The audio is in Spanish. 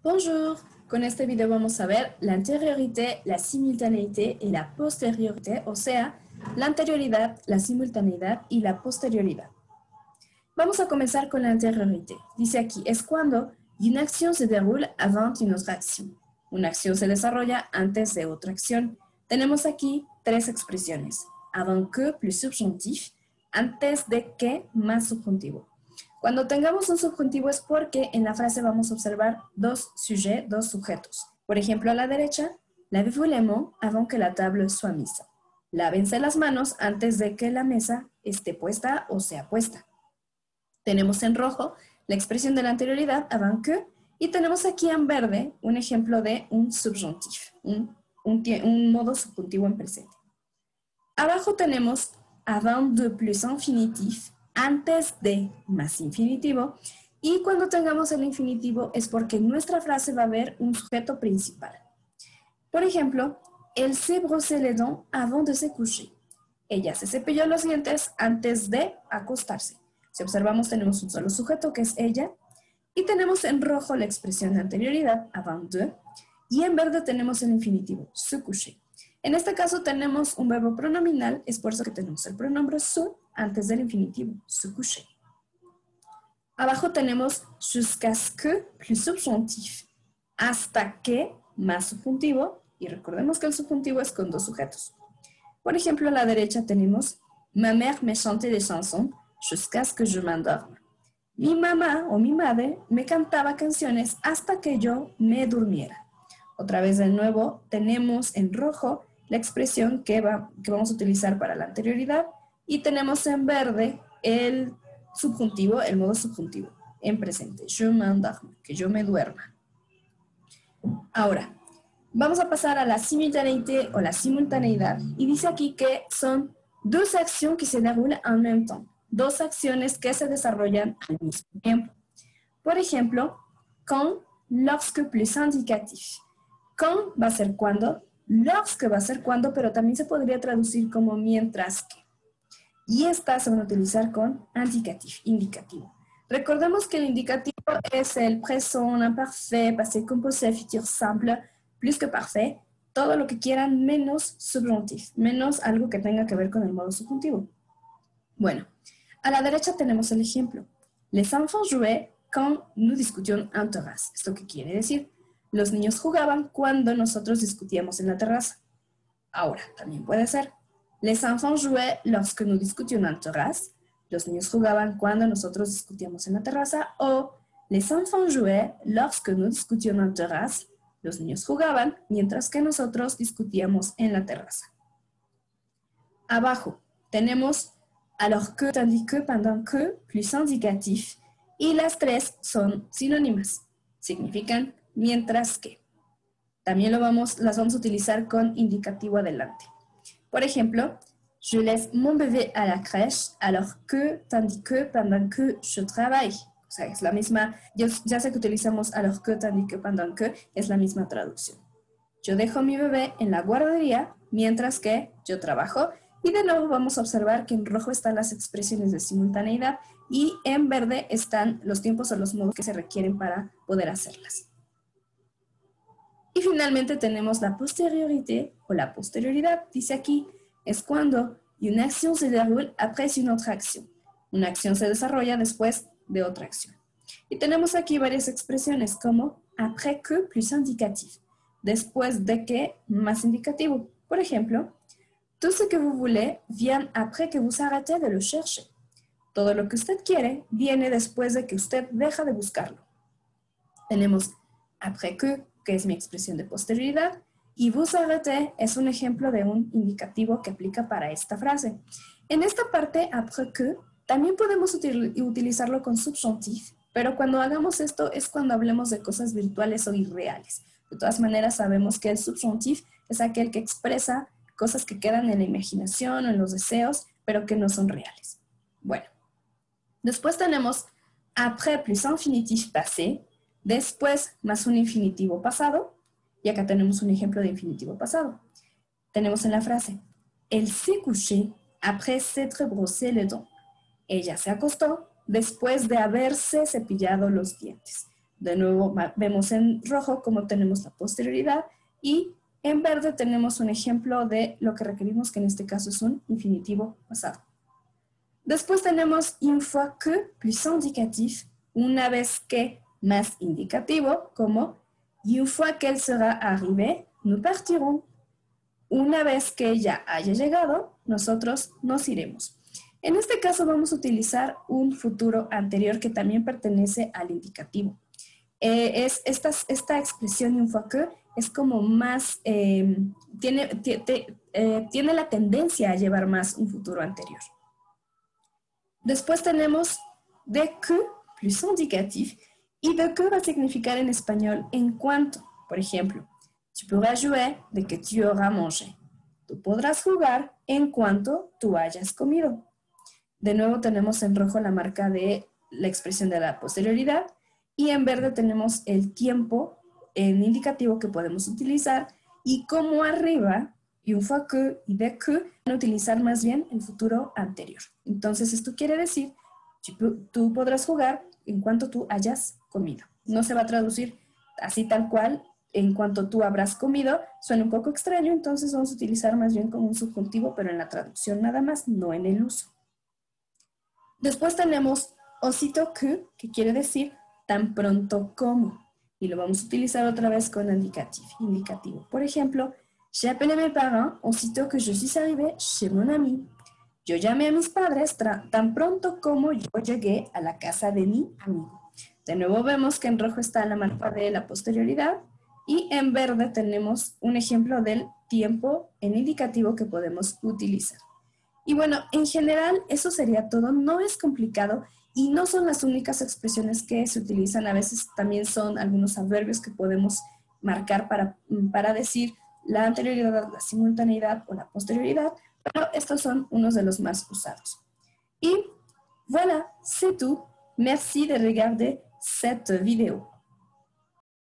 Bonjour! Con este video vamos a ver la anterioridad, la simultaneidad y la posterioridad, o sea, la anterioridad, la simultaneidad y la posterioridad. Vamos a comenzar con la anterioridad. Dice aquí, es cuando una acción se déroule avant une autre action. Una acción se desarrolla antes de otra acción. Tenemos aquí tres expresiones. Avant que plus subjonctif, antes de que más subjuntivo. Cuando tengamos un subjuntivo es porque en la frase vamos a observar dos sujets, dos sujetos. Por ejemplo, a la derecha, lavez-vous les mains avant que la table soit mise. Lávense las manos antes de que la mesa esté puesta o sea puesta. Tenemos en rojo la expresión de la anterioridad, avant que, y tenemos aquí en verde un ejemplo de un subjonctif, un modo subjuntivo en presente. Abajo tenemos avant de plus infinitif, antes de más infinitivo, y cuando tengamos el infinitivo es porque en nuestra frase va a haber un sujeto principal. Por ejemplo, elle s'est brossé les dents avant de se coucher. Ella se cepilló los dientes antes de acostarse. Si observamos tenemos un solo sujeto que es ella, y tenemos en rojo la expresión de anterioridad, avant de, y en verde tenemos el infinitivo, se coucher. En este caso tenemos un verbo pronominal, es por eso que tenemos el pronombre se antes del infinitivo, se coucher. Abajo tenemos jusqu'à ce que plus subjonctif, hasta que más subjuntivo, y recordemos que el subjuntivo es con dos sujetos. Por ejemplo, a la derecha tenemos ma mère me chantait des chansons jusqu'à ce que je m'endorme. Mi mamá o mi madre me cantaba canciones hasta que yo me durmiera. Otra vez de nuevo tenemos en rojo la expresión que vamos a utilizar para la anterioridad y tenemos en verde el subjuntivo, el modo subjuntivo en presente, je m'endorme, que yo me duerma. Ahora, vamos a pasar a la simultanéité o la simultaneidad y dice aquí que son dos acciones que se déroulent en même temps, dos acciones que se desarrollan al mismo tiempo. Por ejemplo, quand, lorsque plus indicatif. Quand va a ser cuando, lorsque va a ser cuando, pero también se podría traducir como mientras que. Y estas se van a utilizar con indicatif, indicativo. Recordemos que el indicativo es el présent, imparfait, passé composé, futur simple, plus que parfait, todo lo que quieran menos subjonctif, menos algo que tenga que ver con el modo subjuntivo. Bueno, a la derecha tenemos el ejemplo. Les enfants jouaient quand nous discutions en terrasse. ¿Esto qué quiere decir? Los niños jugaban cuando nosotros discutíamos en la terraza. Ahora, también puede ser. Les enfants jouaient lorsque nous discutions en terrasse. Los niños jugaban cuando nosotros discutíamos en la terraza. O les enfants jouaient lorsque nous discutions en terrasse. Los niños jugaban mientras que nosotros discutíamos en la terraza. Abajo tenemos alors que, tandis que, pendant que, plus indicatif. Y las tres son sinónimas. Significan mientras que. También las vamos a utilizar con indicativo adelante. Por ejemplo, je laisse mon bébé à la crèche alors que, tandis que, pendant que je travaille. O sea, es la misma, ya sé que utilizamos alors que, tandis que, pendant que, es la misma traducción. Yo dejo a mi bebé en la guardería mientras que yo trabajo. Y de nuevo vamos a observar que en rojo están las expresiones de simultaneidad y en verde están los tiempos o los modos que se requieren para poder hacerlas. Y finalmente tenemos la posterioridad o la posterioridad. Dice aquí, es cuando una acción se déroule après une autre action. Una acción se desarrolla después de otra acción. Y tenemos aquí varias expresiones como après que plus indicatif. Después de que más indicativo. Por ejemplo, tout ce que vous voulez vient après que vous arrêtez de le chercher. Todo lo que usted quiere viene después de que usted deja de buscarlo. Tenemos après que es mi expresión de posterioridad, y vous arrêtez es un ejemplo de un indicativo que aplica para esta frase. En esta parte, après que, también podemos utilizarlo con subjonctif, pero cuando hagamos esto es cuando hablemos de cosas virtuales o irreales. De todas maneras, sabemos que el subjonctif es aquel que expresa cosas que quedan en la imaginación o en los deseos, pero que no son reales. Bueno, después tenemos après plus infinitif passé, después más un infinitivo pasado, y acá tenemos un ejemplo de infinitivo pasado. Tenemos en la frase, elle s'est couchée après s'être brossé les dents. Ella se acostó después de haberse cepillado los dientes. De nuevo vemos en rojo cómo tenemos la posterioridad y en verde tenemos un ejemplo de lo que requerimos, que en este caso es un infinitivo pasado. Después tenemos une fois que plus indicatif, una vez que más indicativo, como une fois qu'elle sera arrivée, nous partirons. Una vez que ella haya llegado, nosotros nos iremos. En este caso vamos a utilizar un futuro anterior que también pertenece al indicativo. Esta expresión une fois que es como más, tiene la tendencia a llevar más un futuro anterior. Después tenemos de que plus indicatif y de que va a significar en español en cuanto. Por ejemplo, tu pourras jouer de que tu auras mangé. Tú podrás jugar en cuanto tú hayas comido. De nuevo tenemos en rojo la marca de la expresión de la posterioridad y en verde tenemos el tiempo en indicativo que podemos utilizar y como arriba, une fois que y de que van a utilizar más bien el futuro anterior. Entonces esto quiere decir, tú podrás jugar en cuanto tú hayas comido. No se va a traducir así tal cual, en cuanto tú habrás comido, suena un poco extraño, entonces vamos a utilizar más bien como un subjuntivo, pero en la traducción nada más, no en el uso. Después tenemos aussitôt que quiere decir tan pronto como, y lo vamos a utilizar otra vez con indicativo. Por ejemplo, j'ai appelé a mes parents aussitôt que je suis arrivée chez mon ami. Yo llamé a mis padres tan pronto como yo llegué a la casa de mi amigo. De nuevo vemos que en rojo está la marca de la posterioridad y en verde tenemos un ejemplo del tiempo en indicativo que podemos utilizar. Y bueno, en general eso sería todo. No es complicado y no son las únicas expresiones que se utilizan. A veces también son algunos adverbios que podemos marcar para decir la anterioridad, la simultaneidad o la posterioridad, pero estos son unos de los más usados. Y voilà, c'est tout. Merci de regarder cette vidéo.